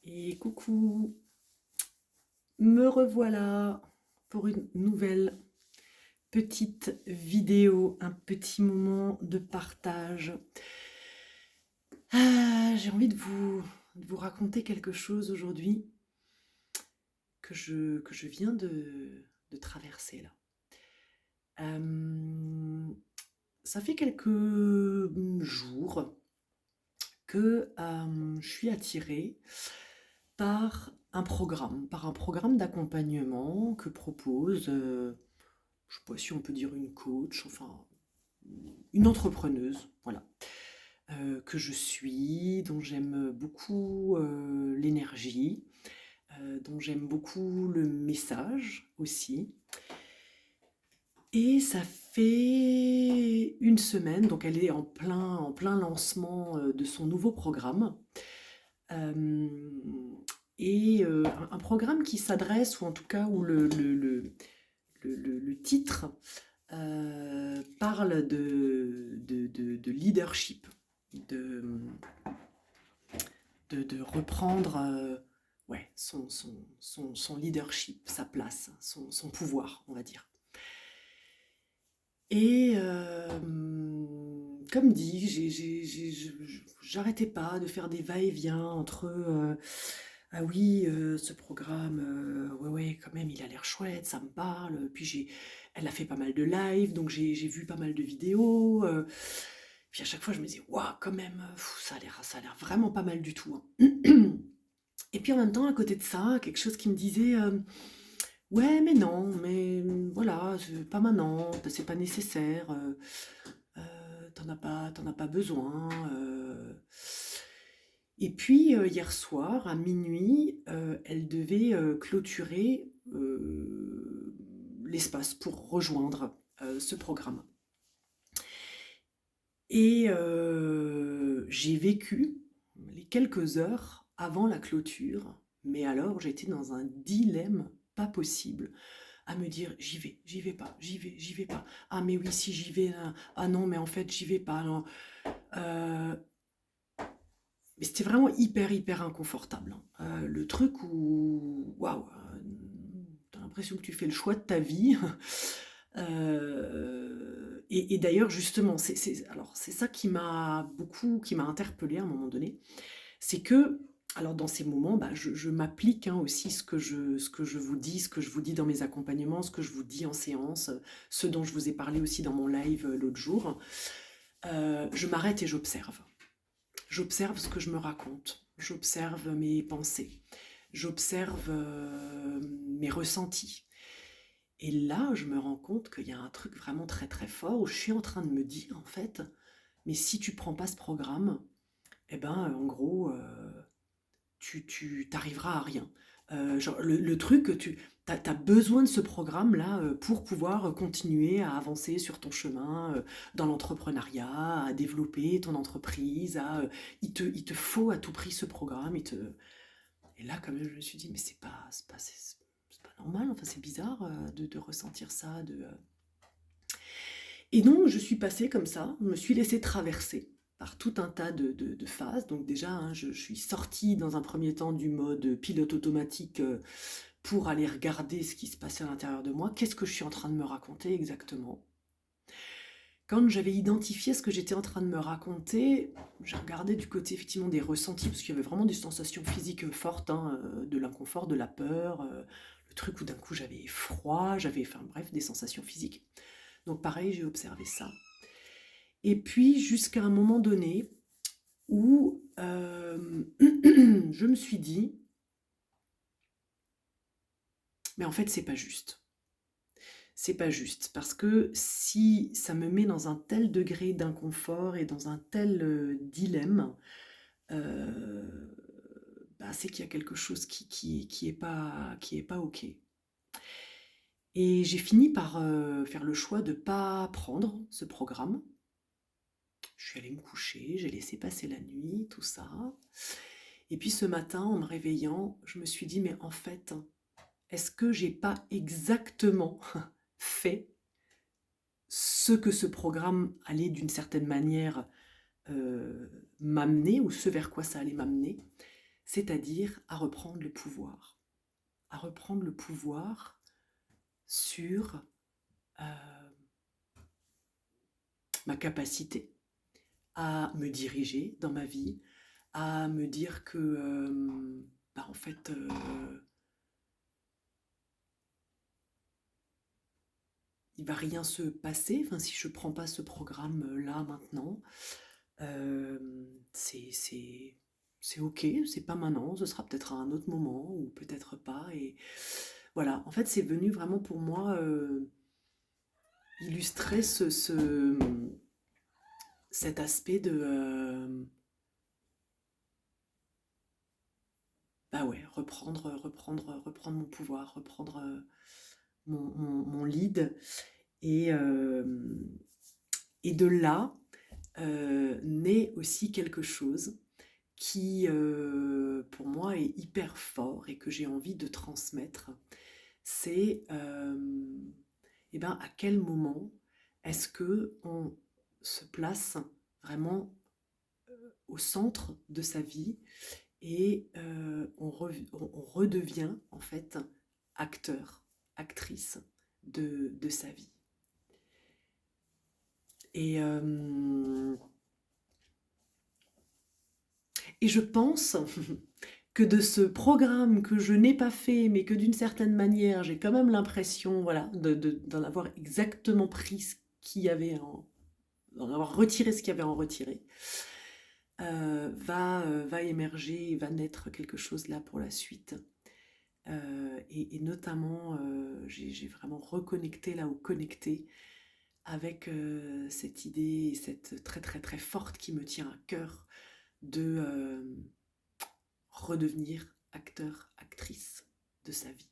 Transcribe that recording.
Et coucou, me revoilà pour une nouvelle petite vidéo, un petit moment de partage. J'ai envie de vous raconter quelque chose aujourd'hui que je viens de traverser là. Euh, Ça fait quelques jours que je suis attirée par un programme d'accompagnement que propose, je sais pas si on peut dire une coach, enfin une entrepreneuse, voilà, que je suis, dont j'aime beaucoup l'énergie, dont j'aime beaucoup le message aussi. Et ça fait une semaine, donc elle est en plein lancement de son nouveau programme. Euh, un programme qui s'adresse, ou en tout cas où le titre parle de leadership, de, de reprendre ouais, son leadership, sa place, son pouvoir, on va dire. Et comme dit, j'arrêtais pas de faire des va-et-vient entre ah oui, ce programme, ouais, ouais, quand même, il a l'air chouette, ça me parle. Puis elle a fait pas mal de live, donc j'ai vu pas mal de vidéos. Puis à chaque fois, je me disais, waouh, quand même, ça a l'air vraiment pas mal du tout, hein. Et puis en même temps, à côté de ça, quelque chose qui me disait, ouais, mais non, mais voilà, pas maintenant, c'est pas nécessaire, t'en as pas besoin. Et puis hier soir, à minuit, elle devait clôturer l'espace pour rejoindre ce programme. Et j'ai vécu les quelques heures avant la clôture, mais alors j'étais dans un dilemme pas possible, à me dire j'y vais pas, j'y vais pas. Ah mais oui, si j'y vais, ah non, mais en fait j'y vais pas. Non. Euh, mais c'était vraiment hyper inconfortable, hein. Le truc où, waouh, t'as l'impression que tu fais le choix de ta vie. Et d'ailleurs, justement, alors c'est ça qui m'a interpellée à un moment donné, c'est que, alors dans ces moments, bah, je m'applique hein, aussi ce que je vous dis, ce que je vous dis dans mes accompagnements, ce que je vous dis en séance, ce dont je vous ai parlé aussi dans mon live l'autre jour. Je m'arrête et j'observe. J'observe ce que je me raconte, j'observe mes pensées, j'observe mes ressentis. Et là, je me rends compte qu'il y a un truc vraiment très fort où je suis en train de me dire, en fait, mais si tu prends pas ce programme, eh ben, en gros, tu t'arriveras à rien. Genre, le truc, t'as besoin de ce programme-là pour pouvoir continuer à avancer sur ton chemin dans l'entrepreneuriat, à développer ton entreprise. Il te faut à tout prix ce programme. Et là, quand même, je me suis dit, mais c'est pas normal, enfin, c'est bizarre de ressentir ça. Et donc, je suis passée comme ça, je me suis laissée traverser par tout un tas de phases. Donc déjà, hein, je suis sortie dans un premier temps du mode pilote automatique pour aller regarder ce qui se passait à l'intérieur de moi. Qu'est-ce que je suis en train de me raconter exactement? Quand j'avais identifié ce que j'étais en train de me raconter, j'ai regardé du côté effectivement des ressentis, parce qu'il y avait vraiment des sensations physiques fortes, hein, de l'inconfort, de la peur, le truc où d'un coup j'avais froid, enfin bref, des sensations physiques. Donc pareil, j'ai observé ça. Et puis jusqu'à un moment donné où je me suis dit, mais en fait c'est pas juste. C'est pas juste parce que si ça me met dans un tel degré d'inconfort et dans un tel dilemme, euh, bah, c'est qu'il y a quelque chose qui est pas ok. Et j'ai fini par faire le choix de pas prendre ce programme. Je suis allée me coucher, j'ai laissé passer la nuit, tout ça. Et puis ce matin, en me réveillant, je me suis dit, mais en fait, est-ce que j'ai pas exactement fait ce que ce programme allait d'une certaine manière m'amener, ou ce vers quoi ça allait m'amener? c'est-à-dire à reprendre le pouvoir. À reprendre le pouvoir sur ma capacité à me diriger dans ma vie, à me dire que, en fait, il va rien se passer. Enfin, si je prends pas ce programme là maintenant, euh, c'est c'est c'est ok, c'est pas maintenant, ce sera peut-être à un autre moment ou peut-être pas. Et voilà, en fait, c'est venu vraiment pour moi illustrer cet aspect de bah ouais, reprendre mon pouvoir, reprendre mon lead. Et, et de là naît aussi quelque chose qui, pour moi, est hyper fort et que j'ai envie de transmettre. C'est eh ben, à quel moment est-ce que on se place vraiment au centre de sa vie et on redevient en fait acteur, actrice de sa vie. Et, euh, et je pense que de ce programme que je n'ai pas fait, mais que d'une certaine manière, j'ai quand même l'impression, voilà, d'en avoir exactement pris ce qu'il y avait d'en avoir retiré ce qu'il y avait en retiré, va émerger, va naître quelque chose là pour la suite. Et notamment, j'ai vraiment reconnecté là ou connecté avec cette idée, cette très très très forte qui me tient à cœur de redevenir acteur, actrice de sa vie.